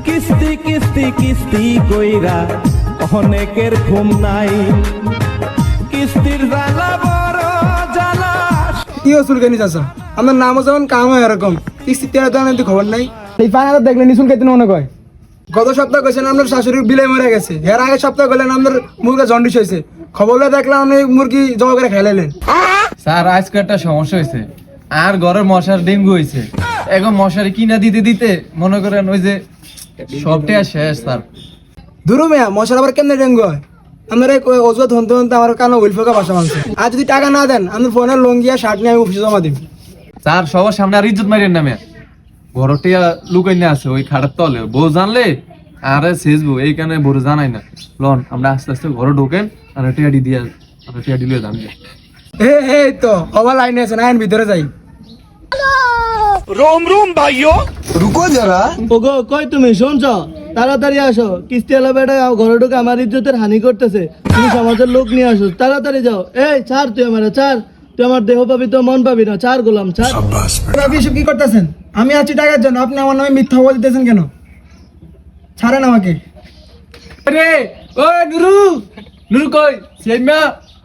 কিস্তি কিস্তি কিস্তি কইরা অনেকের ঘুম নাই, কিস্তির জ্বালা বড় জ্বালা। কি অসুল কেনি চাচা, আমার নামও যেমন কাম হয় এরকম, কিস্তি তেরা তো আনতে খবর নাই। এই ফাইনাল দেখলে নিশুল কেতন মনে কয় গত সপ্তাহ গেছেন আপনার শাশুড়ির বিলে মরে গেছে, এর আগের সপ্তাহ গেলেন আপনার মুরগা জন্ডিস হয়েছে, খবরটা দেখলাম আপনি মুরগি জমা করে খেলাইলেন। স্যার আজকে একটা সমস্যা হয়েছে, আর ঘরের মশার ডেঙ্গু হয়েছে। এখন মশারি কিনা দিতে দিতে মনে করেন ওই যে সবটাই শেষ স্যার। ধরু মেয়া মশার আবার কেমনে ডেঙ্গু হয়, আপনার ওষুধ হনতে হনতে আমার কানে উইল ফোকা বাসা মানছে। আর যদি টাকা না দেন আপনার ফোনের লঙ্গিয়া শার্ট নিয়ে আমি অফিসে জমা দিন। স্যার সবার সামনে আর ইজ্জত মারিয়েন না মেয়া, ঘরটিয়া লুকাই না আছে ওই খাটের তলে, বউ জানলে আরে শেষবো এইখানে বড় জানাই না। লন আমরা আস্তে আস্তে ঘরে ঢোকেন আর টিয়াডি দিয়ে আমরা টিয়াডি লিয়ে দাম। এই তো হওয়া লাইনে আছে, আইন ভিতরে যাই। रुको जरा। ওগো কই তুমি শুনছ? তাড়াতাড়ি আসো, কিস্তি এলা বেটা ঘরে ঢুকে আমার ইজ্জতের হানি করতেছে। তুমি সমাজের লোক নিয়ে আসো, তাড়াতাড়ি যাও। এই ছাড়, তুই আমার ছাড়, তুই আমার দেহ পাবি তো মন পাবি না। ছাড় গোলাম ছাড়। আপনি এসব কি করতেছেন? আমি আছি টাকার জন্য, আপনি আমার নামে মিথ্যা খবর দিতেছেন কেন? ছাড়েন আমাকে। রে ওই নুরু, নুরু কই সেমা,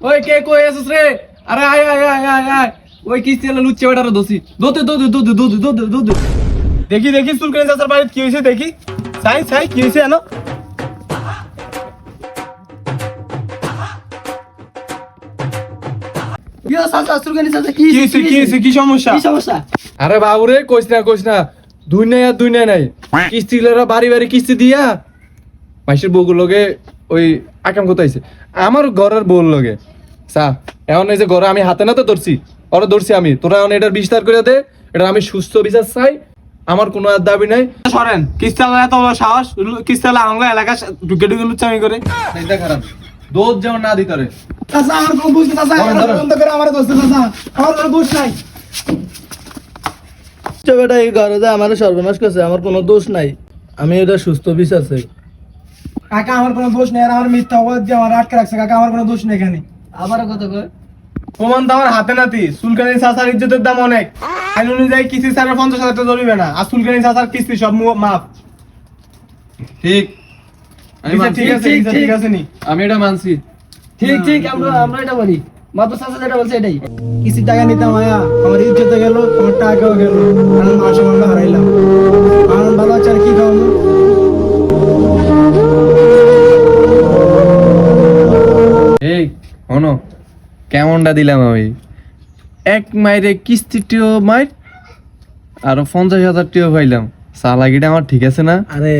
ওই কে কই আছিস রে? আরে আয় আয় আয় আয় আয়, ওই কিস্তি এলা লুচ্চে বেটারে দোসি দোতে দোতে দোতে দোতে দোতে দোতে। দেখি দেখি সুলকানি চাচার বাড়িতে কি হয়েছে দেখি। সাই সাই কি হয়েছে জানো? ইয়া চাচা, সুলকানি চাচা, কি কি সমস্যা? কি সমস্যা? আরে বাবুরে কইস না, দুই নাই আর দুই নাই, কিস্তি গুলারা বাড়ি বাড়ি কিস্তি দিয়া মাসের বউগুলো লগে ওই আকাম কোথাইছে আমার ঘরের বউর লগে। সা এখন এই যে ঘরে আমি হাতে নাতে ধরছি, ওরা ধরছি আমি, তোরা এখন এটার বিস্তার করে দে, এটা আমি সুস্থ বিচার চাই, আমার কোনো আর দাবি নাই। সরেন, কিস্তালা এত বড় সাহস, কিস্তালা আমার এলাকা ঢুকে ঢুকে লুচ্চামি করে। এইটা খারাপ, দোষ যেমন না দিতে পারে। চাচা আমার কোনো দোষ নেই, চাচা বন্ধ করে আমার দোষ নেই, চাচা আমার কোনো দোষ নাই। বেটা এই ঘরে যে আমার সর্বনাশ করছে, আমার কোনো দোষ নাই। আমি এটা সুস্থ বিচার চাই। কাকা আমার কোনো দোষ নেই, আর আমার মিথ্যা অপবাদ দিয়ে আমার আটকে রাখছে। কাকা আমার কোনো দোষ নেই এখানে। আবার কথা কয়, প্রমাণ তো আমার হাতে নাতি। সুলকানি চাচার ইজ্জতের দাম অনেক, আইন অনুযায়ী কিস্তি ছাড়া 50,000 টাকা জরিবে না, আর সুলকানি চাচার কিস্তি সব মাফ। ঠিক, আমি মানছি। ঠিক আছে ঠিক আছে নি, আমি এটা মানছি। ঠিক ঠিক, আমরা এটা বলি। মাত্র চাচা যেটা বলছে এটাই। কিস্তি টাকা নিতাম আয়া, আমার ইজ্জতে গেল, আমার টাকাও গেল, আমি মান সম্মান হারাইলাম। আমার ভালো আছে আর কি খাওয়াবো? এই হনো কেমনটা দিলাম আমি, এক মাইরে কিস্তিটিও মাইর আর 50,000 টিও পাইলাম। চালাকিটা আমার ঠিক আছে না? আরে